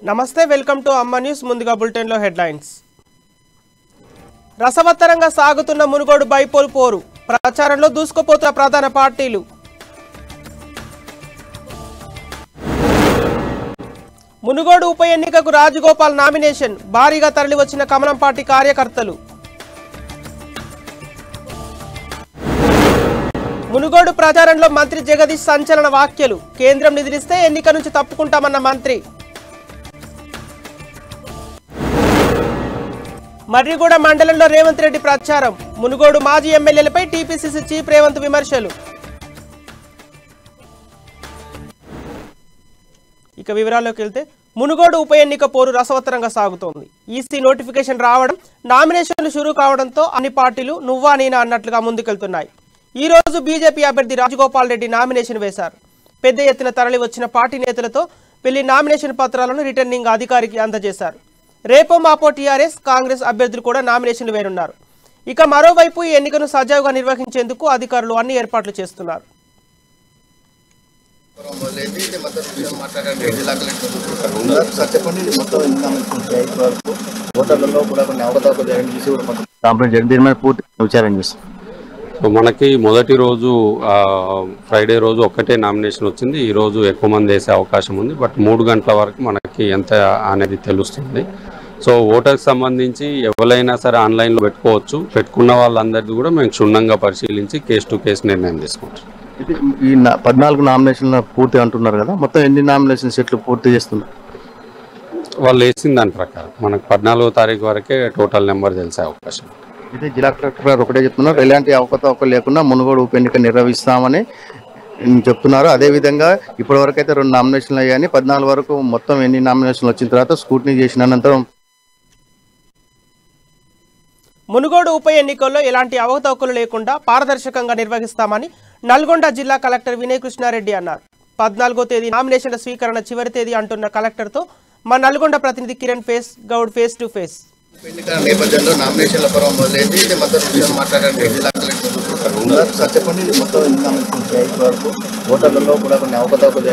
నమస్తే welcome to అమ్మ news ముందుగా బులెటిన్ లో హెడ్లైన్స్ రసవత్తరంగా సాగుతున్న మునుగోడు బైపోల్ పోరు ప్రచారంలో దూసుకుపోతున్న ప్రధాన పార్టీలు మునుగోడు ఉప ఎన్నికకు రాజగోపాల్ నామినేషన్ భారీగా తరలివచ్చిన కమలం పార్టీ కార్యకర్తలు మునుగోడు ప్రచారంలో మంత్రి జగదీష్ సంచలన వ్యాఖ్యలు కేంద్రం నిధులిస్తే ఎన్నిక నుంచి తప్పుకుంటామన్న మంత్రి మర్రిగూడ మండలంలో రేవంత్ రెడ్డి ప్రచారం మునుగోడు మాజీ ఎమ్మెల్యేలపై టీపీసీసీ చీఫ్ రేవంత్ విమర్శలు ఇక వివరాల్లోకి వెళ్తే మునుగోడు ఉప ఎన్నిక పోరు రసవత్తరంగా సాగుతోంది. ఈసీ నోటిఫికేషన్ రావడం నామినేషన్లు షురూ కావడంతో అన్ని పార్టీలు నువ్వా నేనా అన్నట్లుగా ముందుకెళ్తున్నాయి. ఈ రోజు బీజేపీ అభ్యర్థి రాజగోపాల్ రెడ్డి నామినేషన్ వేశారు. పెద్ద ఎత్తున తరలి వచ్చిన పార్టీ నేతలతో వెళ్లి నామినేషన్ పత్రాలను రిటర్నింగ్ అధికారికి అందజేశారు. రేపో మాపో టీఆర్ఎస్ కాంగ్రెస్ అభ్యర్థులు కూడా నామినేషన్లు వేయనున్నారు. ఇక మరోవైపు ఈ ఎన్నికను సజావుగా నిర్వహించేందుకు అధికారులు అన్ని ఏర్పాట్లు చేస్తున్నారు. మనకి మొదటి రోజు ఫ్రైడే రోజు ఒక్కటే నామినేషన్ వచ్చింది. ఈ రోజు ఎక్కువ మంది వేసే అవకాశం ఉంది. బట్ 3 గంటల వరకు మనకి ఎంత అనేది తెలుస్తుంది. సో ఓటర్కి సంబంధించి ఎవరైనా సరే ఆన్లైన్లో పెట్టుకోవచ్చు. పెట్టుకున్న వాళ్ళందరిది కూడా మేము క్షుణ్ణంగా పరిశీలించి కేసు టు కేసు నిర్ణయం తీసుకుంటాం. ఈ 14 నామినేషన్లు పూర్తి అంటున్నారు కదా, మొత్తం ఎన్ని నామినేషన్ సెట్లు పూర్తి చేస్తున్నారు? వాళ్ళు వేసిన దాని ప్రకారం మనకు 14వ తారీఖు వరకే టోటల్ నెంబర్ తెలిసే అవకాశం. అయితే జిల్లా కలెక్టర్ గారు ఒకటే చెప్తున్నారు, ఎలాంటి అవకతవకలు లేకుండా మునుగోడు ఉప ఎన్నిక నిర్వహిస్తామని చెప్తున్నారు. అదేవిధంగా ఇప్పటివరకు అయితే 2 నామినేషన్లు అయ్యాయని, 14 వరకు మొత్తం ఎన్ని నామినేషన్లు వచ్చిన తర్వాత స్క్రూటినీ చేసిన అనంతరం మునుగోడు ఉప ఎన్నికల్లో ఎలాంటి అవకతవకలు లేకుండా పారదర్శకంగా నిర్వహిస్తామని నల్గొండ జిల్లా కలెక్టర్ వినయ్ కృష్ణారెడ్డి అన్నారు. 14వ తేదీ నామినేషన్ల స్వీకరణ చివరి తేదీ అంటున్న కలెక్టర్తో మా నల్గొండ ప్రతినిధి Kiran Goud face to face. ఎన్నికల నేపథ్యంలో నామినేషన్ల పర్వం మొదలైంది. ఇది మొత్తం విషయం మాట్లాడండి. జిల్లా కలెక్టర్ చెప్పండి, మొత్తం వరకు ఓటర్లలో కూడా కొన్ని అవకతవకలు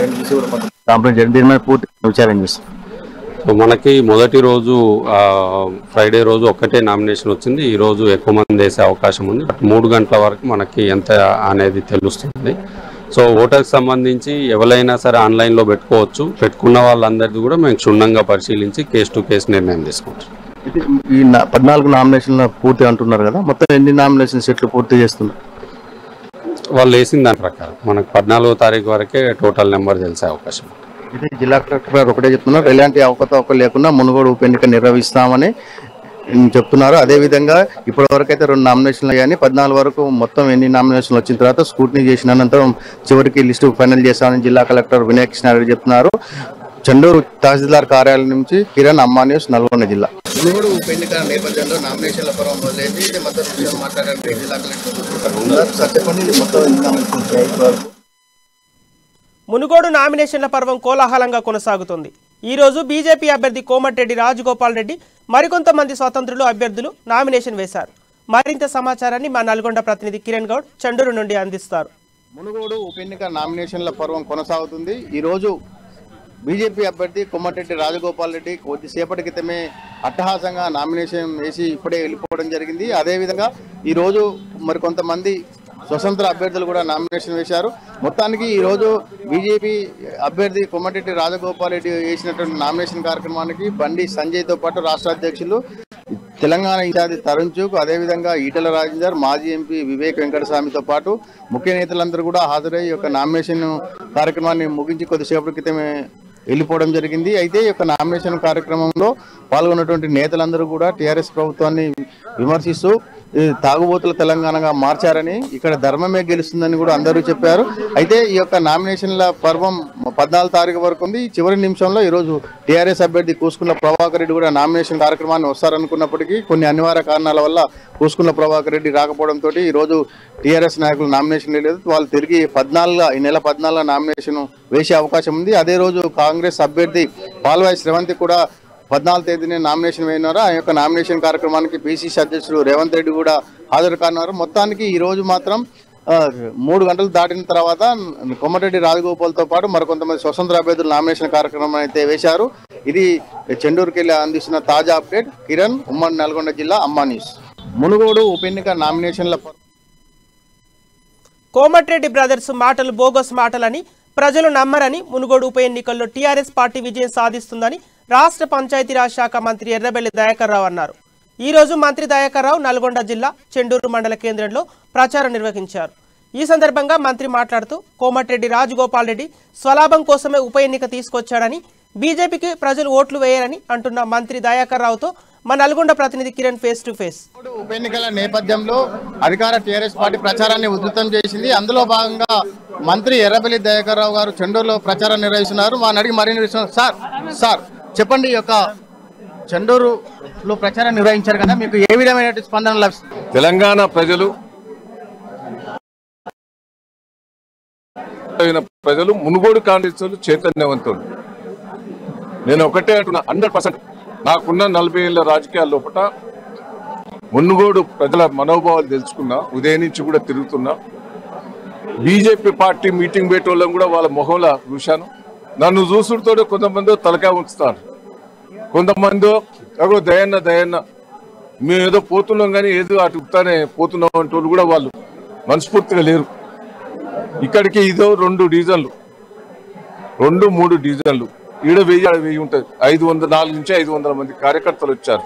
జరిగింది పూర్తి విచారణ చేస్తాం. సో మనకి మొదటి రోజు ఫ్రైడే రోజు ఒక్కటే నామినేషన్ వచ్చింది. ఈ రోజు ఎక్కువ మంది వేసే అవకాశం ఉంది. బట్ 3 గంటల వరకు మనకి ఎంత అనేది తెలుస్తుంది. సో ఓటర్కి సంబంధించి ఎవరైనా సరే ఆన్లైన్లో పెట్టుకోవచ్చు. పెట్టుకున్న వాళ్ళందరిది కూడా మేము క్షుణ్ణంగా పరిశీలించి కేసు టు కేసు నిర్ణయం తీసుకుంటాం. ఈ 14 నామినేషన్లు పూర్తి అంటున్నారు కదా, మొత్తం ఎన్ని నామినేషన్ సెట్లు పూర్తి చేస్తున్నారు? వాళ్ళు వేసిన దాని ప్రకారం మనకు 14వ తారీఖు వరకే టోటల్ నెంబర్ తెలిసే అవకాశం. ఇది జిల్లా కలెక్టర్ గారు ఒకటే చెప్తున్నారు, ఎలాంటి అవకతవకలు లేకుండా మునుగోడు ఉప ఎన్నిక నిర్వహిస్తామని చెప్తున్నారు. అదేవిధంగా ఇప్పటివరకు అయితే 2 నామినేషన్లు అయ్యాయని, 14 వరకు మొత్తం ఎన్ని నామినేషన్లు వచ్చిన తర్వాత స్క్రూటినీ చేసిన అనంతరం చివరికి లిస్టు ఫైనల్ చేస్తామని జిల్లా కలెక్టర్ వినయ్ కృష్ణారెడ్డి చెప్తున్నారు. చండూరు తహసీల్దార్ కార్యాలయం నుంచి కిరణ్, అమ్మ న్యూస్, నల్గొండ జిల్లా. మునుగోడు ఉప ఎన్నికల నేపథ్యంలో నామినేషన్ల పర్వం మొదలైంది. ఇది మొత్తం విషయం మాట్లాడండి. జిల్లా కలెక్టర్ చెప్పండి, మొత్తం మునుగోడు నామినేషన్ల పర్వం కోలాహలంగా కొనసాగుతుంది. ఈ రోజు బీజేపీ అభ్యర్థి కోమటిరెడ్డి రాజగోపాల్ రెడ్డి మరికొంతమంది స్వతంత్రులు అభ్యర్థులు నామినేషన్ వేశారు. మరింత సమాచారాన్ని మా నల్గొండ ప్రతినిధి కిరణ్ గౌడ్ చండూరు నుండి అందిస్తారు. మునుగోడు ఉప ఎన్నిక నామినేషన్ల పర్వం కొనసాగుతుంది. ఈరోజు బీజేపీ అభ్యర్థి కోమటిరెడ్డి రాజగోపాల్ రెడ్డి కొద్దిసేపటి క్రితమే అట్టహాసంగా నామినేషన్ వేసి ఇప్పుడే వెళ్ళిపోవడం జరిగింది. అదేవిధంగా ఈరోజు మరికొంతమంది స్వతంత్ర అభ్యర్థులు కూడా నామినేషన్ వేశారు. మొత్తానికి ఈరోజు బీజేపీ అభ్యర్థి కోమటిరెడ్డి రాజగోపాల్ రెడ్డి వేసినటువంటి నామినేషన్ కార్యక్రమానికి బండి సంజయ్తో పాటు రాష్ట్ర అధ్యక్షులు తెలంగాణ ఇన్ఛార్జి తరుణ్ చుక్, అదేవిధంగా ఈటెల రాజేందర్, మాజీ ఎంపీ వివేక్ వెంకటస్వామితో పాటు ముఖ్య నేతలందరూ కూడా హాజరై ఈ యొక్క నామినేషన్ కార్యక్రమాన్ని ముగించి కొద్దిసేపటి క్రితమే వెళ్ళిపోవడం జరిగింది. అయితే ఈ యొక్క నామినేషన్ కార్యక్రమంలో పాల్గొన్నటువంటి నేతలందరూ కూడా టీఆర్ఎస్ ప్రభుత్వాన్ని విమర్శిస్తూ తాగుబోతుల తెలంగాణగా మార్చారని, ఇక్కడ ధర్మమే గెలుస్తుందని కూడా అందరూ చెప్పారు. అయితే ఈ యొక్క నామినేషన్ల పర్వం 14 తారీఖు వరకు ఉంది. చివరి నిమిషంలో ఈరోజు టీఆర్ఎస్ అభ్యర్థి కూసుకుల ప్రభాకర్ రెడ్డి కూడా నామినేషన్ కార్యక్రమాన్ని వస్తారనుకున్నప్పటికీ కొన్ని అనివార్య కారణాల వల్ల కూసుకుల ప్రభాకర్ రెడ్డి రాకపోవడంతో ఈరోజు టీఆర్ఎస్ నాయకులు నామినేషన్ లేదు. వాళ్ళు తిరిగి ఈ నెల 14 నామినేషన్ వేసే అవకాశం ఉంది. అదే రోజు కాంగ్రెస్ అభ్యర్థి పాల్వాయి శ్రవంతి కూడా 14వ తేదీనే నామినేషన్ వేయనున్నారు. ఆ యొక్క నామినేషన్ కార్యక్రమానికి పిసిసి అధ్యక్షుడు రేవంత్ రెడ్డి కూడా హాజరు కానున్నారు. మొత్తానికి ఈ రోజు మాత్రం 3 గంటలు దాటిన తర్వాత కోమటిరెడ్డి రాజగోపాల్తో పాటు మరికొంతమంది స్వతంత్ర అభ్యర్థులు నామినేషన్ కార్యక్రమం అయితే వేశారు. ఇది చెండూరుకి వెళ్ళి అందిస్తున్న తాజా అప్డేట్. కిరణ్, ఉమ్మడి నల్గొండ జిల్లా, అమ్మా న్యూస్. మునుగోడు ఉప ఎన్నిక నామినేషన్ల కోమటిరెడ్డి బ్రదర్స్ మాటలు బోగస్ మాటలని ప్రజలు నమ్మరని, మునుగోడు ఉప ఎన్నికల్లో టీఆర్ఎస్ పార్టీ విజయం సాధిస్తుందని రాష్ట్ర పంచాయతీరాజ్ శాఖ మంత్రి ఎర్రబెల్లి దయాకర్ రావు అన్నారు. ఈ రోజు మంత్రి దయాకర్ రావు నల్గొండ జిల్లా చెండూరు మండల కేంద్రంలో ప్రచారం నిర్వహించారు. ఈ సందర్భంగా మంత్రి మాట్లాడుతూ కోమటిరెడ్డి రాజగోపాల్ రెడ్డి స్వలాభం కోసమే ఉప ఎన్నిక తీసుకొచ్చాడని, బీజేపీకి ప్రజలు ఓట్లు వేయరని అంటున్న మంత్రి దయాకర్ రావుతో మా నల్గొండ ప్రతినిధి కిరణ్ ఫేస్ టు ఫేస్. ఉప ఎన్నికల నేపథ్యంలో అధికార టీఆర్ఎస్ పార్టీ ప్రచారాన్ని ఉధృతం చేసింది. అందులో భాగంగా మంత్రి ఎర్రబెల్లి దయాకర్ రావు గారు చెండూరులో ప్రచారం నిర్వహిస్తున్నారు. మా అడిగి మరిన్ని విషయం. సార్ చెప్పండి, ఈ యొక్క చెండూరులో ప్రచారం నిర్వహించారు కదా, మీకు ఏ విధమైన స్పందన లభిస్తుంది? తెలంగాణ ప్రజలు మునుగోడు కాంగ్రెస్ చైతన్యవంతులు. నేను ఒకటే అంటున్నా, 100% నాకున్న 40 ఏళ్ల రాజకీయాల లోపల మునుగోడు ప్రజల మనోభావాలు తెలుసుకున్నా. ఉదయం నుంచి కూడా తిరుగుతున్నా. బీజేపీ పార్టీ మీటింగ్ పెట్టేవాళ్ళని కూడా వాళ్ళ మొహంలో చూశాను. నన్ను చూసుడుతో కొంతమంది తలకాయ ఉంచుతారు, కొంతమంది అగో దయన్న మేము ఏదో పోతున్నాం కానీ ఏదో అటు ఉత్తానే పోతున్నాం అంటే వాళ్ళు కూడా వాళ్ళు మనస్ఫూర్తిగా లేరు. ఇక్కడికి ఇదో 2 డివిజన్లు, 2-3 డివిజన్లు, ఈడ 1000 ఉంటుంది. 400 నుంచి 500 మంది కార్యకర్తలు వచ్చారు.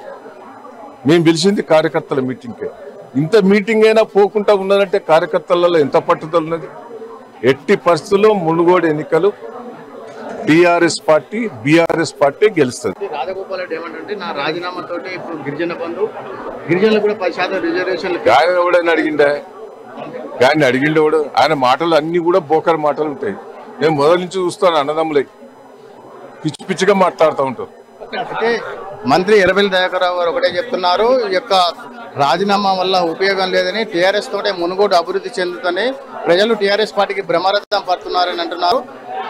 మేము పిలిచింది కార్యకర్తల మీటింగ్కే. ఇంత మీటింగ్ అయినా పోకుండా ఉన్నదంటే కార్యకర్తలలో ఎంత పట్టుదల ఉన్నది. ఎట్టి పరిస్థితుల్లో మునుగోడు ఎన్నికలు టీఆర్ఎస్ పార్టీ, బీఆర్ఎస్ పార్టీ గెలుస్తుంది. రాజగోపాల్ రెడ్డి ఏమంటే, నా రాజీనామాతో ఇప్పుడు గిరిజన బంధు, గిరిజనులు కూడా 10% రిజర్వేషన్లు. ఆయన ఎవడైనా అడిగిండే, ఆయన అడిగిండేవాడు. ఆయన మాటలు అన్ని కూడా బోకర్ మాటలు ఉంటాయి. నేను మొదటి నుంచి చూస్తాను, అన్నదమ్ములై పిచ్చి పిచ్చిగా మాట్లాడుతూ ఉంటారు. అయితే మంత్రి ఎర్రబెల్లి దయాకర్ రావు గారు ఒకటే చెప్తున్నారు, ఈ యొక్క రాజీనామా వల్ల ఉపయోగం లేదని, టీఆర్ఎస్ తోటే మునుగోడు అభివృద్ధి చెందుతని ప్రజలు టీఆర్ఎస్ పార్టీకి భ్రమరథం పడుతున్నారని అంటున్నారు.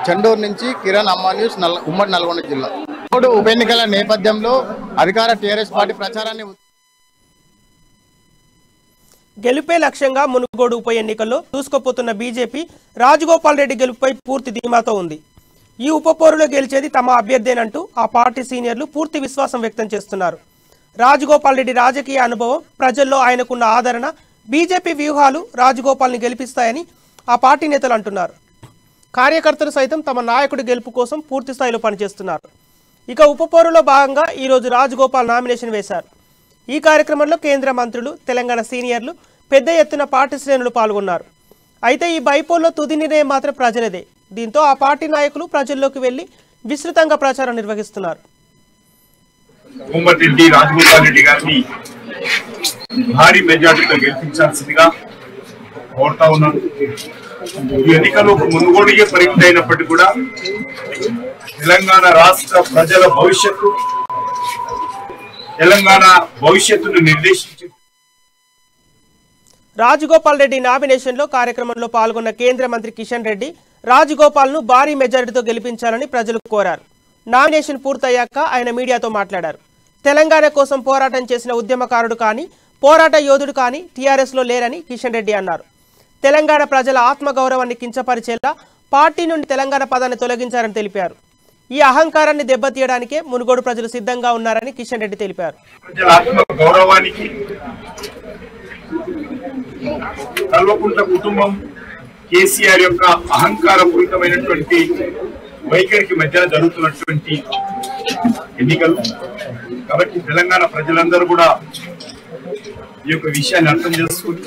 చెండూరు నుంచి కిరణ్, అమ్మా న్యూస్, ఉమ్మడి నల్గొండ జిల్లా. మునుగోడు ఉప ఎన్నికల నేపథ్యంలో అధికార టీఆర్ఎస్ పార్టీ ప్రచారాన్ని గెలుపే లక్ష్యంగా మునుగోడు ఉప ఎన్నికల్లో దూసుకుపోతున్న బీజేపీ రాజగోపాల్ రెడ్డి గెలుపుపై పూర్తి ధీమాతో ఉంది. ఈ ఉప పోరులో గెలిచేది తమ అభ్యర్థేనంటూ ఆ పార్టీ సీనియర్లు పూర్తి విశ్వాసం వ్యక్తం చేస్తున్నారు. రాజగోపాల్ రెడ్డి రాజకీయ అనుభవం, ప్రజల్లో ఆయనకున్న ఆదరణ, బీజేపీ వ్యూహాలు రాజగోపాల్ని గెలిపిస్తాయని ఆ పార్టీ నేతలు అంటున్నారు. కార్యకర్తలు సైతం తమ నాయకుడి గెలుపు కోసం పూర్తి స్థాయిలో పనిచేస్తున్నారు. ఇక ఉప పోరులో భాగంగా ఈరోజు రాజగోపాల్ నామినేషన్ వేశారు. ఈ కార్యక్రమంలో కేంద్ర మంత్రులు, తెలంగాణ సీనియర్లు, పెద్ద ఎత్తున పార్టీ శ్రేణులు పాల్గొన్నారు. అయితే ఈ బైపోల్లో తుది నిర్ణయం మాత్రం ప్రజలదే. దీంతో ఆ పార్టీ నాయకులు ప్రజల్లోకి వెళ్లి విస్తృతంగా ప్రచారం నిర్వహిస్తున్నారు. కోమటిరెడ్డి రాజగోపాల్ రెడ్డి గారిని భారీ మెజార్టీతో గెలిపించాల్సిందిగా కోరుతా ఉన్నాను. ఈ ఎన్నికలు మునుగోడుగా పరిమితి అయినప్పటికీ కూడా తెలంగాణ రాష్ట్ర ప్రజల భవిష్యత్తు, తెలంగాణ భవిష్యత్తును నిర్దేశించి రాజగోపాల్ రెడ్డి నామినేషన్లో కార్యక్రమంలో పాల్గొన్న కేంద్ర మంత్రి కిషన్ రెడ్డి రాజగోపాల్ను భారీ మెజారిటీతో గెలిపించాలని ప్రజలు కోరారు. నామినేషన్ పూర్తయ్యాక ఆయన మీడియాతో మాట్లాడారు. తెలంగాణ కోసం పోరాటం చేసిన ఉద్యమకారుడు కానీ, పోరాట యోధుడు కానీ టీఆర్ఎస్లో లేరని కిషన్ రెడ్డి అన్నారు. తెలంగాణ ప్రజల ఆత్మగౌరవాన్ని కించపరిచేలా పార్టీ నుండి తెలంగాణ పదాన్ని తొలగించారని తెలిపారు. ఈ అహంకారాన్ని దెబ్బతీయడానికే మునుగోడు ప్రజలు సిద్ధంగా ఉన్నారని కిషన్ రెడ్డి తెలిపారు. కల్వకుంట్ల కుటుంబం, కేసీఆర్ యొక్క అహంకారపూరితమైనటువంటి వైఖరికి మధ్య జరుగుతున్నటువంటి ఎన్నికలు కాబట్టి తెలంగాణ ప్రజలందరూ కూడా ఈ యొక్క విషయాన్ని అర్థం చేసుకుని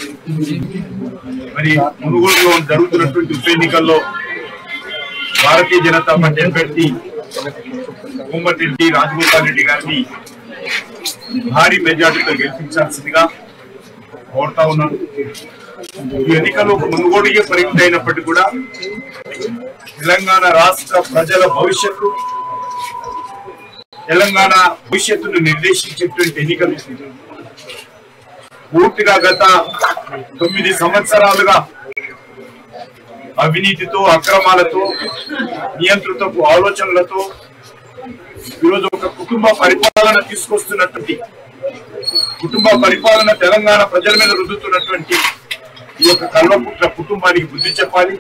మరి మునుగోడులో జరుగుతున్నటువంటి ఉప ఎన్నికల్లో భారతీయ జనతా పార్టీ అభ్యర్థి కోమటిరెడ్డి రాజగోపాల్ రెడ్డి గారిని భారీ మెజార్టీతో గెలిపించాల్సిందిగా కోరుతా ఉన్నాను. ఈ ఎన్నికలు మునుగోడుగా పరిమితి అయినప్పటికీ కూడా తెలంగాణ రాష్ట్ర ప్రజల భవిష్యత్తు, తెలంగాణ భవిష్యత్తును నిర్దేశించేటువంటి ఎన్నికలు. పూర్తిగా గత 9 సంవత్సరాలుగా అవినీతితో, అక్రమాలతో, నియంత్రితపు ఆలోచనలతో ఈరోజు ఒక కుటుంబ పరిపాలన తీసుకొస్తున్నటువంటి, కుటుంబ పరిపాలన తెలంగాణ ప్రజల మీద రుద్దుతున్నటువంటి ఈ యొక్క కల్వకుట్ల కుటుంబానికి బుద్ధి చెప్పాలి.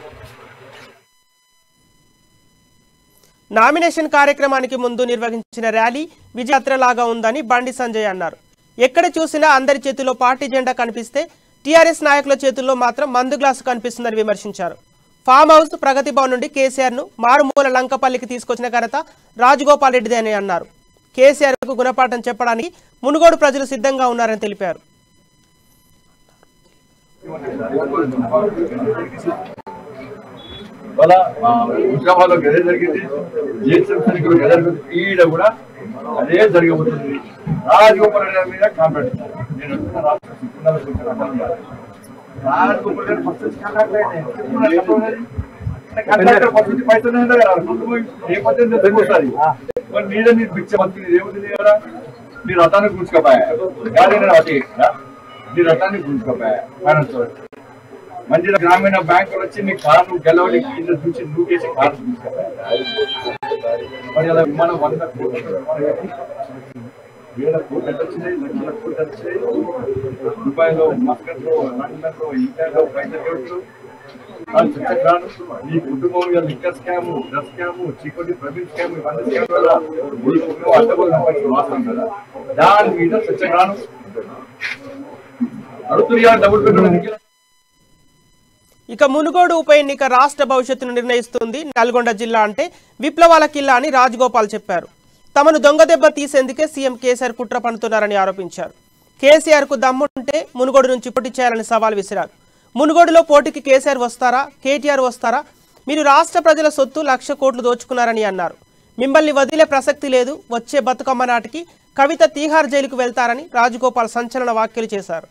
నామినేషన్ కార్యక్రమానికి ముందు నిర్వహించిన ర్యాలీ విజయయాత్రలాగా ఉందని బండి సంజయ్ అన్నారు. ఎక్కడ చూసినా అందరి చేతిలో పార్టీ జెండా కనిపిస్తే టీఆర్ఎస్ నాయకుల చేతుల్లో మాత్రం మందు గ్లాసు కనిపిస్తుందని విమర్శించారు. ఫామ్ హౌస్ ప్రగతి భవన్ నుండి కేసీఆర్ను మారుమూల లంకపల్లికి తీసుకొచ్చిన ఘనత రాజగోపాల్ రెడ్డిదే అని అన్నారు. కేసీఆర్కు గుణపాఠం చెప్పడానికి మునుగోడు ప్రజలు సిద్ధంగా ఉన్నారని తెలిపారు. హుజరాబాద్ లో గదే జరిగింది, ఈడ కూడా అదే జరగబోతుంది. రాజగోపాల్ రెడ్డి మీద కాంప్లైంట్ నేను రాజగోపాల్ రెడ్డి ఫస్ట్ పైసలు ఏ పద్ధతి తెలుస్తుంది. మరి మీద మీరు పిచ్చ మంత్రి ఏముంది కదా, నీ రథాన్ని కూర్చుకోపోయా నీ రథాన్ని కూర్చుకోపోయా మంచి గ్రామీణ బ్యాంకులు వచ్చి నీ కార్లు గెలవలి కింద చూసి నూకేసి కార్లు తీసుకుపోయా. మరి అలా విమానం 100 కోట్లు 1000 కోట్లు వచ్చినాయి, లక్షల కోట్లు వచ్చినాయి. దుబాయ్లో, మస్కట్లో, లండన్లో, ఇండియాలో పైసలు చచ్చగ్రాను నీ కుటుంబం లిక్కర్ స్కాము, డ్రగ్స్ స్కాము, చీకొట్టి ప్రవీణ్ స్కామ్, ఇవన్నీ స్కామ్ కదా నీ కుటుంబం అడ్డగోలు వాస్తాం కదా. దాని మీద చచ్చగ్రాను అడుగుతున్నా డబుల్ బెడ్రూమ్. ఇక మునుగోడు ఉప ఎన్నిక రాష్ట్ర భవిష్యత్తును నిర్ణయిస్తుంది. నల్గొండ జిల్లా అంటే విప్లవాల కిల్లా అని రాజగోపాల్ చెప్పారు. తమను దొంగదెబ్బ తీసేందుకే సీఎం కేసీఆర్ కుట్ర పన్నుతున్నారని ఆరోపించారు. కేసీఆర్కు దమ్ముంటే మునుగోడు నుంచి పోటీ చేయాలని సవాల్ విసిరారు. మునుగోడులో పోటీకి కేసీఆర్ వస్తారా, కేటీఆర్ వస్తారా? మీరు రాష్ట్ర ప్రజల సొత్తు 1,00,000 కోట్లు దోచుకున్నారని అన్నారు. మిమ్మల్ని వదిలే ప్రసక్తి లేదు. వచ్చే బతుకమ్మ నాటికి కవిత తీహార్ జైలుకు వెళ్తారని రాజగోపాల్ సంచలన వ్యాఖ్యలు చేశారు.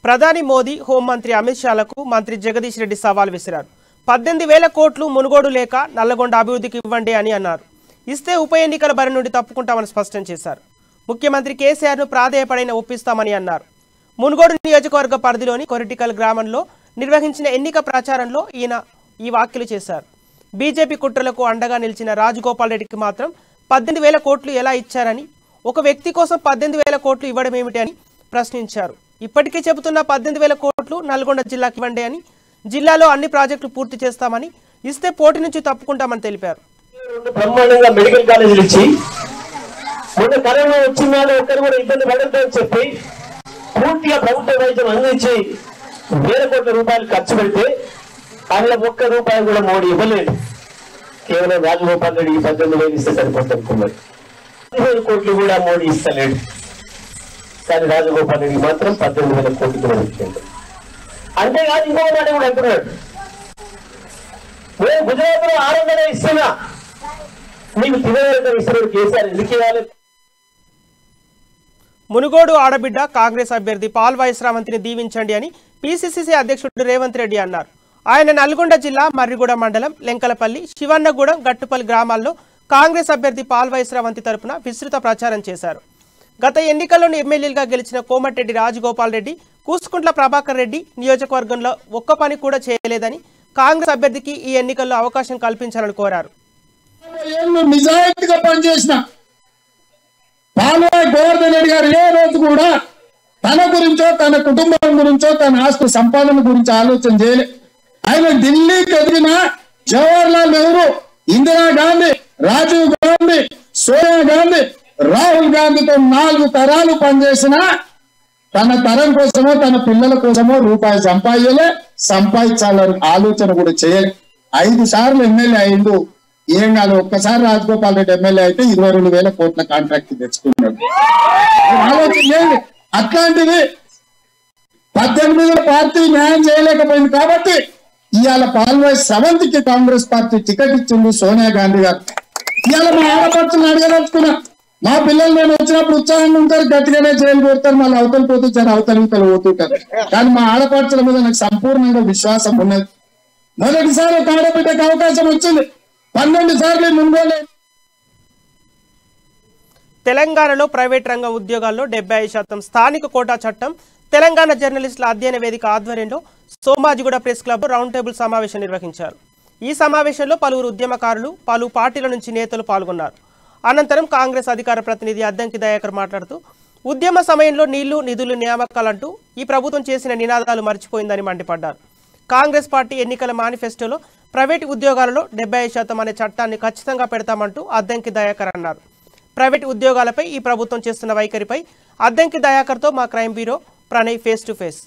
ప్రధాని మోదీ, హోంమంత్రి అమిత్ షాలకు మంత్రి జగదీష్ రెడ్డి సవాల్ విసిరారు. 18,000 కోట్లు మునుగోడు లేక నల్లగొండ అభివృద్ధికి ఇవ్వండి అని అన్నారు. ఇస్తే ఉప ఎన్నికల బరి నుండి తప్పుకుంటామని స్పష్టం చేశారు. ముఖ్యమంత్రి కేసీఆర్ను ప్రాధేయపడైన ఒప్పిస్తామని అన్నారు. మునుగోడు నియోజకవర్గ పరిధిలోని కొరిటికల్ గ్రామంలో నిర్వహించిన ఎన్నిక ప్రచారంలో ఈయన ఈ వ్యాఖ్యలు చేశారు. బీజేపీ కుట్రలకు అండగా నిలిచిన రాజగోపాల్ రెడ్డికి మాత్రం 18,000 కోట్లు ఎలా ఇచ్చారని, ఒక వ్యక్తి కోసం 18,000 కోట్లు ఇవ్వడం ఏమిటి అని ప్రశ్నించారు. ఇప్పటికే చెబుతున్న 18,000 కోట్లు నల్గొండ జిల్లాకి ఇవ్వండి అని, జిల్లాలో అన్ని ప్రాజెక్టులు పూర్తి చేస్తామని, ఇస్తే పోటీ నుంచి తప్పుకుంటామని తెలిపారు. బ్రహ్మాండంగా మెడికల్ కాలేజీలు ఇచ్చి మొన్న కరోనా వచ్చిన ఒక్కరు కూడా ఇబ్బంది పడద్దని చెప్పి పూర్తిగా ప్రభుత్వ వైద్యం అందించి 1,000 కోట్ల రూపాయలు ఖర్చు పెడితే అందులో 1 రూపాయి కూడా మోడీ ఇవ్వలేదు. కేవలం రాజగోపాల్ రెడ్డి 18,000 ఇస్తే సరిపోతున్నారు. 15,000 కోట్లు కూడా మోడీ ఇస్తలేడు. కానీ రాజగోపాల్ రెడ్డి మాత్రం 18,000 కోట్లు కూడా ఇచ్చింది. అంతేకాదు ఇంకో మాట కూడా అంటున్నాడు, నేను గుజరాత్ లో 600 ఇస్తున్నా, మీకు తినవేంత ఇస్తున్నాడు కేసీఆర్, ఎందుకు ఇవ్వాలి? మునుగోడు ఆడబిడ్డ కాంగ్రెస్ అభ్యర్థి పాల్వాయి శ్రావంతిని దీవించండి అని పీసీసీ అధ్యక్షుడు రేవంత్ రెడ్డి అన్నారు. ఆయన నల్గొండ జిల్లా మర్రిగూడ మండలం లెంకలపల్లి, శివన్నగూడెం, గట్టుపల్లి గ్రామాల్లో కాంగ్రెస్ అభ్యర్థి పాల్వాయి శ్రావంతి తరపున విస్తృత ప్రచారం చేశారు. గత ఎన్నికల్లోని ఎమ్మెల్యేలుగా గెలిచిన కోమటిరెడ్డి రాజగోపాల్ రెడ్డి, కూసుకుంట్ల ప్రభాకర్ రెడ్డి నియోజకవర్గంలో ఒక్క పని కూడా చేయలేదని, కాంగ్రెస్ అభ్యర్థికి ఈ ఎన్నికల్లో అవకాశం కల్పించాలని కోరారు. నిజాయితీగా పనిచేసిన పాల్వాయి గోవర్ధన్ రెడ్డి గారు ఏ రోజు కూడా తన గురించో, తన కుటుంబం గురించో, తన ఆస్తి సంపాదన గురించి ఆలోచన చేయలే. ఆయన ఢిల్లీకి ఎదిగిన జవహర్లాల్ నెహ్రూ ఇందిరా గాంధీ, రాజీవ్ గాంధీ, సోనియా గాంధీ, రాహుల్ గాంధీతో 4 తరాలు పనిచేసిన తన తరం కోసమో తన పిల్లల కోసమో రూపాయి సంపాదించాలని ఆలోచన కూడా చేయలే. 5 సార్లు ఎమ్మెల్యే అయిండు, ఏం కాదు. ఒక్కసారి రాజగోపాల్ రెడ్డి ఎమ్మెల్యే అయితే 22,000 కోట్ల కాంట్రాక్ట్ తెచ్చుకున్నాడు. ఆలోచన లేదు. అట్లాంటిది 18 పార్టీ న్యాయం చేయలేకపోయింది కాబట్టి ఇవాళ పాల్వాయి సెవెంత్కి కాంగ్రెస్ పార్టీ టికెట్ ఇచ్చింది సోనియా గాంధీ గారు. ఇవాళ మా ఆడపడుతున్న అడగదలుచుకున్నా, మా పిల్లలు నేను వచ్చినప్పుడు ఉత్సాహంగా ఉంటారు, గట్టిగానే జైలు కొడతారు, మళ్ళీ అవతలు పోతుంటారు, అవతలు పోతుంటారు. కానీ మా ఆడపడుతుల మీద నాకు సంపూర్ణంగా విశ్వాసం ఉన్నది. మొదటిసారి ఒక ఆడబిడ్డకు అవకాశం వచ్చింది, 12 సార్లు ముందు. తెలంగాణలో ప్రైవేట్ రంగ ఉద్యోగాల్లో 75% స్థానిక కోటా చట్టం తెలంగాణ జర్నలిస్టుల అధ్యయన వేదిక ఆధ్వర్యంలో Somajiguda press club round table సమావేశం నిర్వహించారు. ఈ సమావేశంలో పలువురు ఉద్యమకారులు, పలు పార్టీల నుంచి నేతలు పాల్గొన్నారు. అనంతరం కాంగ్రెస్ అధికార ప్రతినిధి అద్దంకి దయాకర్ మాట్లాడుతూ ఉద్యమ సమయంలో నీళ్లు నిధులు నియామకాలంటూ ఈ ప్రభుత్వం చేసిన నినాదాలు మర్చిపోయిందని మండిపడ్డారు. కాంగ్రెస్ పార్టీ ఎన్నికల మేనిఫెస్టోలో ప్రైవేటు ఉద్యోగాలలో 75% అనే చట్టాన్ని ఖచ్చితంగా పెడతామంటూ అద్దంకి దయాకర్ అన్నారు. ప్రైవేటు ఉద్యోగాలపై ఈ ప్రభుత్వం చేస్తున్న వైఖరిపై అద్దంకి దయాకర్తో మా crime bureau Pranay face to face.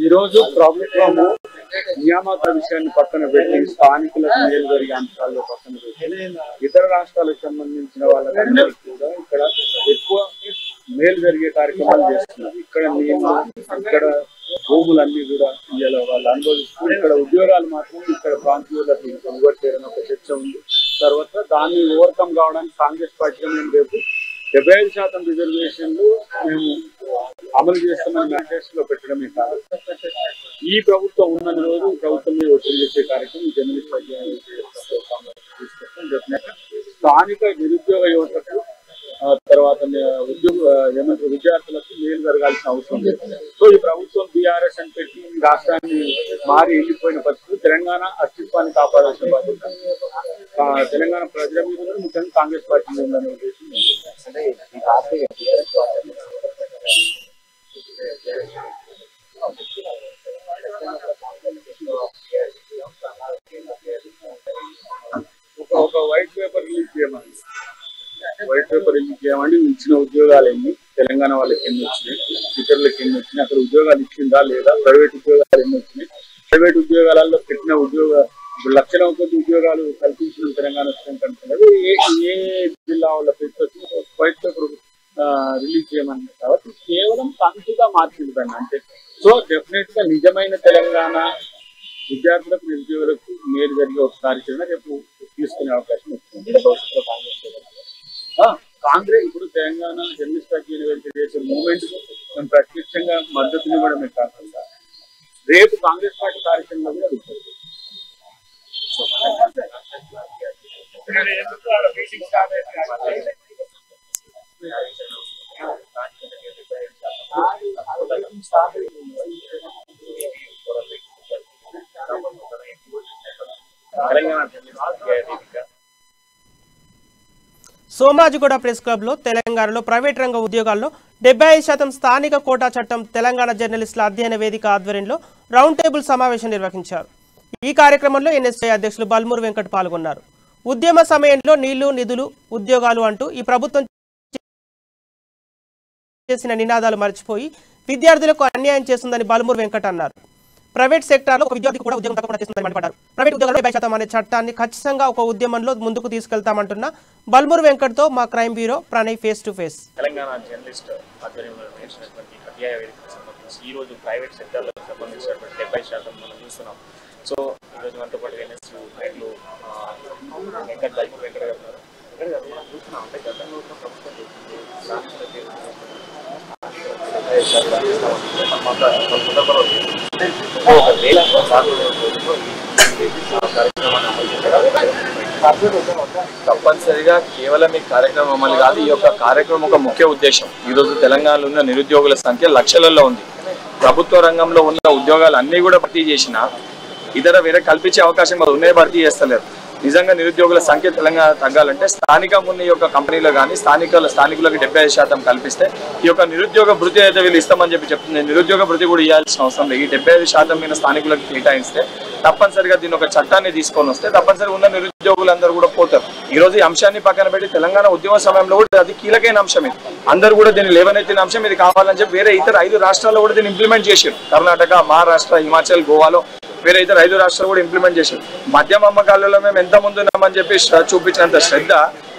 ఈ రోజు ప్రభుత్వము నియామక విషయాన్ని పక్కన పెట్టి స్థానికులకు మేలు జరిగే అంశాల్లో పక్కన పెట్టి ఇతర రాష్ట్రాలకు సంబంధించిన వాళ్ళందరికీ కూడా ఇక్కడ ఎక్కువ మేలు జరిగే కార్యక్రమాలు చేస్తున్నారు. ఇక్కడ మేము ఇక్కడ భూములన్నీ కూడా వాళ్ళు అనుభవిస్తూ ఇక్కడ ఉద్యోగాలు మాత్రం ఇక్కడ ప్రాంతీయులకు ఇవ్వట్లేదని ఒక చర్చ ఉంది. తర్వాత దాన్ని ఓవర్కమ్ కావడానికి కాంగ్రెస్ పార్టీగా మేము రేపు 75% రిజర్వేషన్లు మేము అమలు చేస్తామని మేనిఫెస్టోలో పెట్టడమే కాదు, ఈ ప్రభుత్వం ఉన్న రోజు ప్రభుత్వం మీద ఒత్తిడి చేసే కార్యక్రమం జర్నలిస్ట్ స్థానిక నిరుద్యోగ యువతకు తర్వాత విద్యార్థులకు మేలు జరగాల్సిన అవసరం లేదు. సో ఈ ప్రభుత్వం బీఆర్ఎస్ అని పెట్టి రాష్ట్రాన్ని మారి వెళ్ళిపోయిన పరిస్థితులు తెలంగాణ అస్తిత్వాన్ని కాపాడాల్సిన బాధ్యత తెలంగాణ ప్రజల మీద ముఖ్యంగా కాంగ్రెస్ పార్టీ మీద ఉందనే ఉద్దేశం. ఒక వైట్ పేపర్ రిలీజ్ చేయమండి ఇచ్చిన ఉద్యోగాలు ఎన్ని, తెలంగాణ వాళ్ళకి ఎన్ని వచ్చినాయి, ఇతరులకు ఎన్ని వచ్చినాయి, అక్కడ ఉద్యోగాలు ఇచ్చిందా లేదా, ప్రైవేట్ ఉద్యోగాలు ఎన్ని వచ్చినాయి, ప్రైవేట్ ఉద్యోగాలలో పెట్టిన లక్షల కొద్ది ఉద్యోగాలు కల్పించిన తెలంగాణ అంటున్నారు. ఏ జిల్లా వాళ్ళ పెట్టి వైట్ పేపర్ రిలీజ్ చేయమని కాబట్టి కేవలం సంఖ్యగా మార్చింది దాన్ని అంటే. సో డెఫినెట్ గా నిజమైన తెలంగాణ విద్యార్థులకు నిరుద్యోగులకు మేలు జరిగే ఒక కార్యక్రమం రేపు తీసుకునే అవకాశం వస్తుంది భవిష్యత్తులో కాంగ్రెస్. ఇప్పుడు తెలంగాణ జర్నలిస్ట్ చేసే మూవ్మెంట్ మేము ప్రత్యక్షంగా మద్దతునివ్వడమే కాకుండా రేపు కాంగ్రెస్ పార్టీ కార్యక్రమంలో కూడా అడుగుతుంది. సోమాజిగూడ ప్రెస్ క్లబ్ లో తెలంగాణలో ప్రైవేట్ రంగ ఉద్యోగాల్లో 75% స్థానిక కోటా చట్టం తెలంగాణ జర్నలిస్టుల అధ్యయన వేదిక ఆధ్వర్యంలో రౌండ్ టేబుల్ సమావేశం నిర్వహించారు. ఈ కార్యక్రమంలో ఎన్ఎస్ఐ అధ్యక్షులు బల్మూరు వెంకట్ పాల్గొన్నారు. ఉద్యమ సమయంలో నీళ్లు నిధులు ఉద్యోగాలు అంటూ ఈ ప్రభుత్వం చేసిన నినాదాలు మర్చిపోయి విద్యార్థులకు అన్యాయం చేస్తుందని బల్మూరు వెంకట్ అన్నారు. ప్రైవేట్ సెక్టార్లో ఒక విద్యార్థి కూడా ఉద్యోగం తప్పకుండా చేస్తుందని మండిపడ్డారు. ప్రైవేట్ ఉద్యోగాల్లో 75% అనే చట్టాన్ని ఖచ్చితంగా ఒక ఉద్యమంలో ముందుకు తీసుకెళ్తామంటున్న బల్మూరు వెంకట్తో మా crime bureau Pranay face to face. Telangana journalist ఆధ్వర్యంలో నిర్వహించినటువంటి అధ్యాయ వేదికకు సంబంధించి ఈ రోజు ప్రైవేట్ సెక్టార్లకు సంబంధించినటువంటి 70% మనం చూస్తున్నాం. సో ఈరోజు మనతో పాటు ఎన్ఎస్ రైతులు వెంకట్ బల్మూరు వెంకట్ గారు ఉన్నారు. మనం చూస్తున్నాం అంటే గతంలో ఉన్న ప్రభుత్వం చేసింది కార్యక్రమాన్ని అమలు చేశారు. తప్పనిసరిగా కేవలం ఈ కార్యక్రమం అమలు కాదు. ఈ యొక్క కార్యక్రమం ఒక ముఖ్య ఉద్దేశం. ఈరోజు తెలంగాణలో ఉన్న నిరుద్యోగుల సంఖ్య లక్షలలో ఉంది. ప్రభుత్వ రంగంలో ఉన్న ఉద్యోగాలు అన్నీ కూడా భర్తీ చేసినా వేరే కల్పించే అవకాశం ఉన్నాయి, భర్తీ చేస్తలేరు. నిజంగా నిరుద్యోగుల సంఖ్య తెలంగాణ తగ్గాలంటే స్థానికంగా ఉన్న ఈ యొక్క కంపెనీలో కానీ స్థానికులకు 75% కల్పిస్తే ఈ యొక్క నిరుద్యోగ భృతి అయితే వీళ్ళు ఇస్తామని చెప్తుంది. నిరుద్యోగ భృతి కూడా ఇవ్వాల్సిన అవసరం లేదు. ఈ 75% మీద స్థానికులకు కేటాయిస్తే తప్పనిసరిగా దీని ఒక చట్టాన్ని తీసుకొని వస్తే తప్పనిసరిగా ఉన్న నిరుద్యోగులందరూ కూడా పోతారు. ఈ రోజు ఈ అంశాన్ని పక్కన పెట్టి తెలంగాణ ఉద్యమ సమయంలో కూడా అది కీలకమైన అంశం. ఇది అందరూ కూడా దీన్ని లేవనెత్తిన అంశం. ఇది కావాలని చెప్పి వేరే ఇతర 5 రాష్ట్రాల్లో కూడా దీన్ని ఇంప్లిమెంట్ చేశారు. కర్ణాటక, మహారాష్ట్ర, హిమాచల్, గోవాలో వేరే ఇతర 5 రాష్ట్రాలు కూడా ఇంప్లిమెంట్ చేశారు. మద్యం అమ్మకాలలో మేము ఎంత ముందు ఉన్నామని చెప్పి చూపించినంత శ్రద్ధ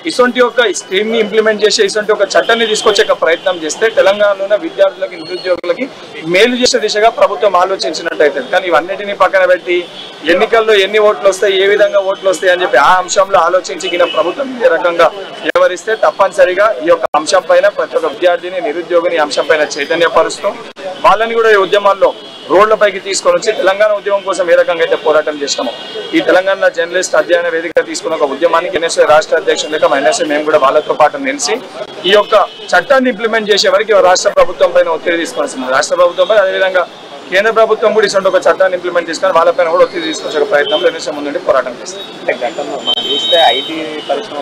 ఇటువంటి ఒక స్కీమ్ ని ఇంప్లిమెంట్ చేసి ఇటువంటి ఒక చట్టాన్ని తీసుకొచ్చే ప్రయత్నం చేస్తే తెలంగాణలో ఉన్న విద్యార్థులకి నిరుద్యోగులకి మేలు చేసే దిశగా ప్రభుత్వం ఆలోచించినట్టయితే. కానీ ఇవన్నిటిని పక్కన పెట్టి ఎన్నికల్లో ఎన్ని ఓట్లు వస్తాయి, ఏ విధంగా ఓట్లు వస్తాయి అని చెప్పి ఆ అంశంలో ఆలోచించి ప్రభుత్వం ఏ రకంగా వ్యవహరిస్తే తప్పనిసరిగా ఈ యొక్క అంశం పైన ప్రతి ఒక్క విద్యార్థిని నిరుద్యోగిని అంశం పైన చైతన్యపరుస్తూ వాళ్ళని కూడా ఈ ఉద్యమాల్లో రోడ్లపైకి తీసుకొని వచ్చి తెలంగాణ ఉద్యమం కోసం ఏ రకంగా అయితే పోరాటం చేస్తామో ఈ తెలంగాణ జర్నలిస్ట్ అధ్యయన వేదిక తీసుకున్న ఒక ఉద్యమానికి ఎన్ఎస్ఏ రాష్ట్ర అధ్యక్షులు లేక ఎన్ఎస్ఏ మేము కూడా వాళ్ళతో పాటు నిలిచి ఈ యొక్క చట్టాన్ని ఇంప్లిమెంట్ చేసే వరకు రాష్ట్ర ప్రభుత్వం పైన ఒత్తిడి తీసుకోవాల్సింది. రాష్ట్ర ప్రభుత్వం పైన అదేవిధంగా కేంద్ర ప్రభుత్వం కూడా ఇటువంటి ఒక చట్టాన్ని ఇంప్లిమెంట్ చేసుకొని వాళ్ళపైన కూడా ఒత్తిడి తీసుకొచ్చే ప్రయత్నంలో ఎన్ఎస్ఏ ముందుండి పోరాటం చేస్తాం. గతంలో మనం చూస్తే ఐటీ పరిశ్రమ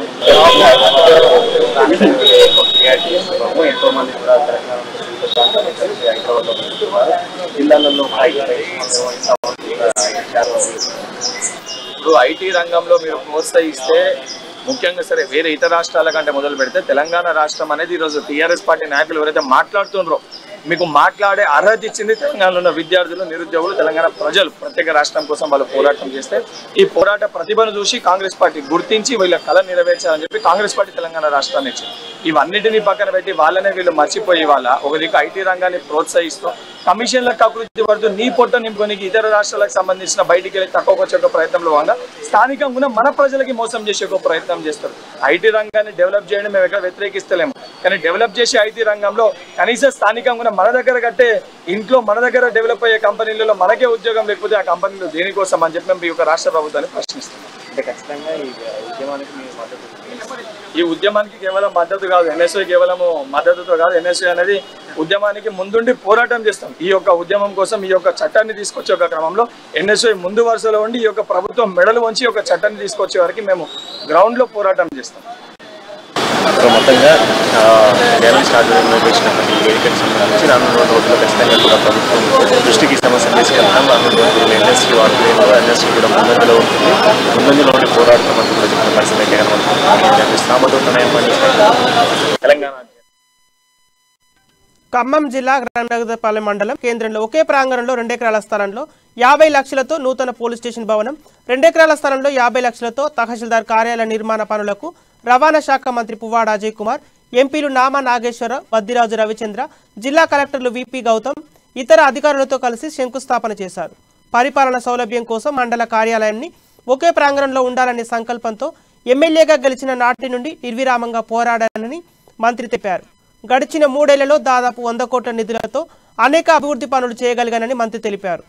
ఎంతో మంది కూడా హైదరాబాద్ జిల్లాలలో ఇప్పుడు ఐటీ రంగంలో మీరు ప్రోత్సహిస్తే ముఖ్యంగా సరే వేరే ఇతర రాష్ట్రాల కంటే మొదలు పెడితే తెలంగాణ రాష్ట్రం అనేది ఈరోజు టీఆర్ఎస్ పార్టీ నాయకులు ఎవరైతే మాట్లాడుతున్నారో మీకు మాట్లాడే అర్హత ఇచ్చింది తెలంగాణలో ఉన్న విద్యార్థులు, నిరుద్యోగులు, తెలంగాణ ప్రజలు. ప్రత్యేక రాష్ట్రం కోసం వాళ్ళు పోరాటం చేస్తే ఈ పోరాట ప్రతిభను చూసి కాంగ్రెస్ పార్టీ గుర్తించి వీళ్ళ కళ నెరవేర్చాలని చెప్పి కాంగ్రెస్ పార్టీ తెలంగాణ రాష్ట్రాన్ని ఇచ్చింది. ఇవన్నిటినీ పక్కన పెట్టి వాళ్ళనే వీళ్ళు మర్చిపోయి వాళ్ళ ఒక దిక్కు ఐటీ రంగాన్ని ప్రోత్సహిస్తూ కమిషన్లకు అభివృద్ధి పడుతూ నీ పొట్ట నింపుకొని ఇతర రాష్ట్రాలకు సంబంధించిన బయటికి వెళ్ళి తక్కువ వచ్చే ఒక ప్రయత్నంలో భాగంగా స్థానికంగా ఉన్న మన ప్రజలకి మోసం చేసే ఒక ప్రయత్నం చేస్తారు. ఐటీ రంగాన్ని డెవలప్ చేయడం మేము ఎక్కడ వ్యతిరేకిస్తలేము, కానీ డెవలప్ చేసే ఐటీ రంగంలో కనీసం స్థానికంగా ఉన్న మన దగ్గర కట్టే ఇంట్లో మన దగ్గర డెవలప్ అయ్యే కంపెనీలలో మనకే ఉద్యోగం లేకపోతే ఆ కంపెనీలు దేనికోసం అని చెప్పి మేము ఈ యొక్క రాష్ట్ర ప్రభుత్వాన్ని ప్రశ్నిస్తున్నాం. అంటే ఖచ్చితంగా ఈ ఉద్యమానికి మీ మద్దతు. ఈ ఉద్యమానికి కేవలం మద్దతు కాదు, ఎన్ఎస్ఏ కేవలము మద్దతుతో కాదు, ఎన్ఎస్ఏ అనేది ఉద్యమానికి ముందుండి పోరాటం చేస్తాం. ఈ యొక్క ఉద్యమం కోసం ఈ యొక్క చట్టాన్ని తీసుకొచ్చే ఒక క్రమంలో ఎన్ఎస్ఏ ముందు వరుసలో ఉండి ఈ యొక్క ప్రభుత్వం మెడలు వంచి ఒక చట్టాన్ని తీసుకొచ్చే వరకు మేము గ్రౌండ్లో పోరాటం చేస్తాం. సో మొత్తంగా జర్నలిస్ట్ ఆధ్వర్యంలో చేసినటువంటి వేదికకు సంబంధించి రానున్న రోజుల్లో ఖచ్చితంగా కూడా ప్రభుత్వం దృష్టికి సమస్యలు తీసుకెళ్తాం. రానున్న రోజుల్లో ఎన్ఎస్సీ ఆధ్వర్యంలో ఎన్ఎస్సీ కూడా ముందంజలో ఉంటుంది, ముందంజలోనే పోరాడతామని కూడా చెప్పిన పరిస్థితి అయితే తెలంగాణ. ఖమ్మం జిల్లా రంగనాథపల్లి మండలం కేంద్రంలో ఒకే ప్రాంగణంలో 2 ఎకరాల స్థలంలో 50 లక్షలతో నూతన పోలీస్ స్టేషన్ భవనం, 2 ఎకరాల స్థలంలో 50 లక్షలతో తహసీల్దార్ కార్యాలయ నిర్మాణ పనులకు రవాణా శాఖ మంత్రి పువ్వాడ అజయ్ కుమార్, ఎంపీలు నామా నాగేశ్వర, వద్దిరాజు రవిచంద్ర, జిల్లా కలెక్టర్లు విపి గౌతమ్ ఇతర అధికారులతో కలిసి శంకుస్థాపన చేశారు. పరిపాలన సౌలభ్యం కోసం మండల కార్యాలయాన్ని ఒకే ప్రాంగణంలో ఉండాలనే సంకల్పంతో ఎమ్మెల్యేగా గెలిచిన నాటి నుండి నిర్విరామంగా పోరాడానని మంత్రి తెలిపారు. గడిచిన 3 ఏళ్లలో దాదాపు 100 కోట్ల నిధులతో అనేక అభివృద్ధి పనులు చేయగలిగానని మంత్రి తెలిపారు.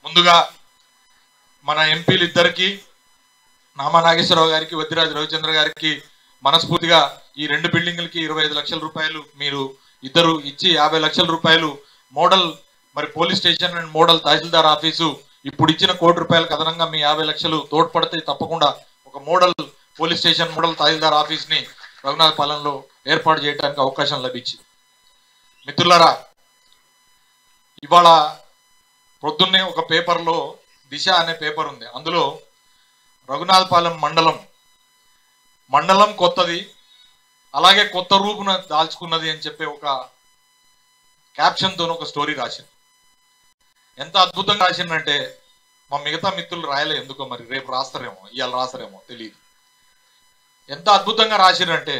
ముందుగా మన ఎంపీలు ఇద్దరికి, నామా నాగేశ్వరరావు గారికి, వద్దిరాజు రవిచంద్ర గారికి మనస్ఫూర్తిగా ఈ 2 బిల్డింగులకి 25 లక్షల రూపాయలు మీరు ఇద్దరు ఇచ్చి 50 లక్షల రూపాయలు మోడల్ మరి police station and model tahsildar office ఇప్పుడు ఇచ్చిన ₹1 కోటి అదనంగా మీ 50 లక్షలు తోడ్పడితే తప్పకుండా ఒక మోడల్ పోలీస్ స్టేషన్, మోడల్ తహసీల్దార్ ఆఫీస్ని రఘునాథపాలెంలో ఏర్పాటు చేయడానికి అవకాశం లభించింది. మిత్రులారా, ఇవాళ పొద్దున్నే ఒక పేపర్లో దిశ అనే పేపర్ ఉంది. అందులో రఘునాథపాలెం మండలం కొత్తది, అలాగే కొత్త రూపున దాల్చుకున్నది అని చెప్పి ఒక క్యాప్షన్తో ఒక స్టోరీ రాసింది. ఎంత అద్భుతంగా రాసిందంటే మా మిగతా మిత్రులు రాయలే, ఎందుకో మరి రేపు రాస్తారేమో, ఇవాళ రాస్తారేమో తెలియదు. ఎంత అద్భుతంగా రాసిరంటే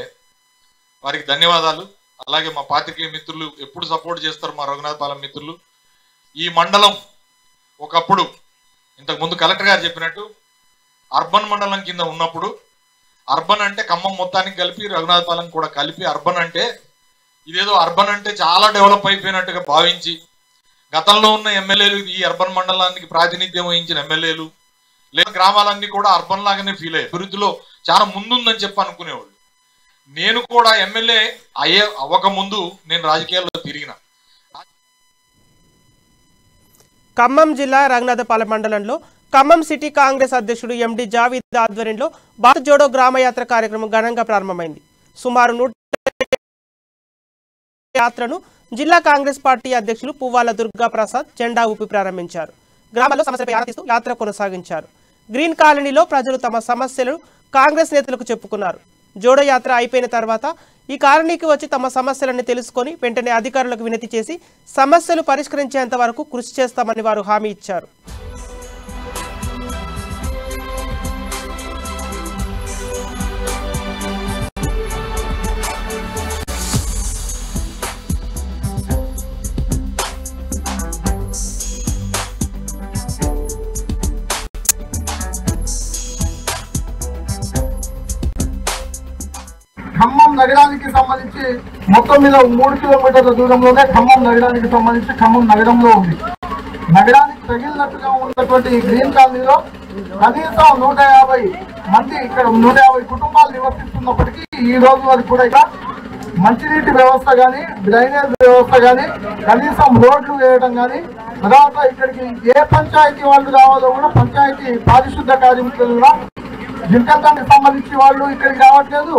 వారికి ధన్యవాదాలు. అలాగే మా పాత్రికేయ మిత్రులు ఎప్పుడు సపోర్ట్ చేస్తారు, మా రఘునాథపాలెం మిత్రులు. ఈ మండలం ఒకప్పుడు ఇంతకుముందు కలెక్టర్ గారు చెప్పినట్టు అర్బన్ మండలం కింద ఉన్నప్పుడు, అర్బన్ అంటే ఖమ్మం మొత్తానికి కలిపి రఘునాథపాలెం కూడా కలిపి అర్బన్ అంటే ఇదేదో అర్బన్ అంటే చాలా డెవలప్ అయిపోయినట్టుగా భావించి గతంలో ఉన్న ఎమ్మెల్యేలు, ఈ అర్బన్ మండలానికి ప్రాతినిధ్యం వహించిన ఎమ్మెల్యేలు లేదా గ్రామాలన్నీ కూడా అర్బన్ లాగానే ఫీల్ అయ్యాయి. అభివృద్ధిలో చాలా ముందుందని చెప్పి అనుకునేవాళ్ళు. నేను కూడా ఎమ్మెల్యే అవ్వకముందు నేను రాజకీయాల్లో తిరిగిన. ఖమ్మం జిల్లా రఘునాథపాలెం మండలంలో ఖమ్మం సిటీ కాంగ్రెస్ అధ్యక్షుడు ఎండి జావీద్ ఆధ్వర్యంలో భారత్ జోడో గ్రామయాత్ర కార్యక్రమం ఘనంగా ప్రారంభమైంది. సుమారు 100 యాత్రను జిల్లా కాంగ్రెస్ పార్టీ అధ్యక్షులు పువ్వాల దుర్గా ప్రసాద్ జెండా ఊపి ప్రారంభించారు. గ్రామాల్లో సమస్యలపై ఆరాధిస్తూ యాత్ర కొనసాగించారు. గ్రీన్ కాలనీలో ప్రజలు తమ సమస్యలు కాంగ్రెస్ నేతలకు చెప్పుకున్నారు. జోడో యాత్ర అయిపోయిన తర్వాత ఈ కాలనీకి వచ్చి తమ సమస్యలను తెలుసుకొని వెంటనే అధికారులకు వినతి చేసి సమస్యలు పరిష్కరించేంత వరకు కృషి చేస్తామని వారు హామీ ఇచ్చారు. ఖమ్మం నగరానికి సంబంధించి మొత్తం మీద 3 కిలోమీటర్ల దూరంలోనే ఖమ్మం నగరానికి సంబంధించి ఖమ్మం నగరంలో ఉంది. నగరానికి తగిలినట్టుగా ఉన్నటువంటి గ్రీన్ కాలనీలో కనీసం 150 మంది, ఇక్కడ 150 కుటుంబాలు నివసిస్తున్నప్పటికీ ఈ రోజు వరకు కూడా ఇక్కడ మంచినీటి వ్యవస్థ కానీ, డ్రైనేజ్ వ్యవస్థ కానీ, కనీసం రోడ్లు వేయడం కానీ, తర్వాత ఇక్కడికి ఏ పంచాయతీ వాళ్ళు రావాలో కూడా పంచాయతీ పారిశుద్ధ కార్మికులు కూడా జింకతానికి సంబంధించి వాళ్ళు ఇక్కడికి రావట్లేదు.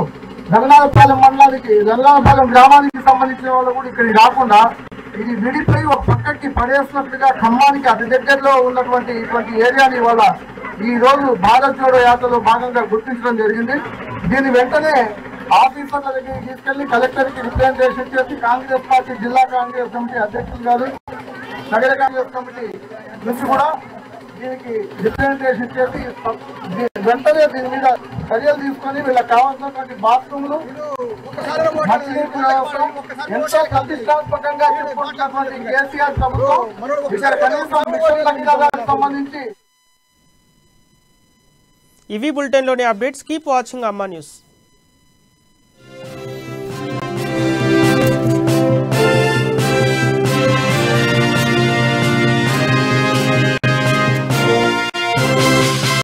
రఘునాథపాలెం మండలానికి, రఘునాథపాలెం గ్రామానికి సంబంధించిన వాళ్ళు కూడా ఇక్కడికి రాకుండా ఇది విడిపోయి ఒక పక్కకి పడేసినట్లుగా ఖమ్మానికి అతి దగ్గరలో ఉన్నటువంటి ఇటువంటి ఏరియాని ఇవాళ ఈ రోజు భారత్ జోడో యాత్రలో భాగంగా గుర్తించడం జరిగింది. దీని వెంటనే ఆఫీసర్ల దగ్గరికి తీసుకెళ్లి కలెక్టర్కి రిప్రజెంటేషన్ చేసి కాంగ్రెస్ పార్టీ జిల్లా కాంగ్రెస్ కమిటీ అధ్యక్షులు గారు, నగర కాంగ్రెస్ కమిటీ నుంచి కూడా దీనికి రిప్రజెంటేషన్ చేసి వెంటనే దీని మీద చర్యలు తీసుకొని వీళ్ళకి కావాల్సినటువంటి బాత్రూమ్లు, మంచినీటి వ్యవస్థ ఎంతో ప్రతిష్టాత్మకంగా చెప్పుకుంటున్నటువంటి కేసీఆర్ ప్రభుత్వం ఇక్కడ కనీసం మిషన్లకు సంబంధించి. ఇవి బులెటిన్లోని అప్డేట్స్. కీప్ వాచింగ్ అమ్మా న్యూస్.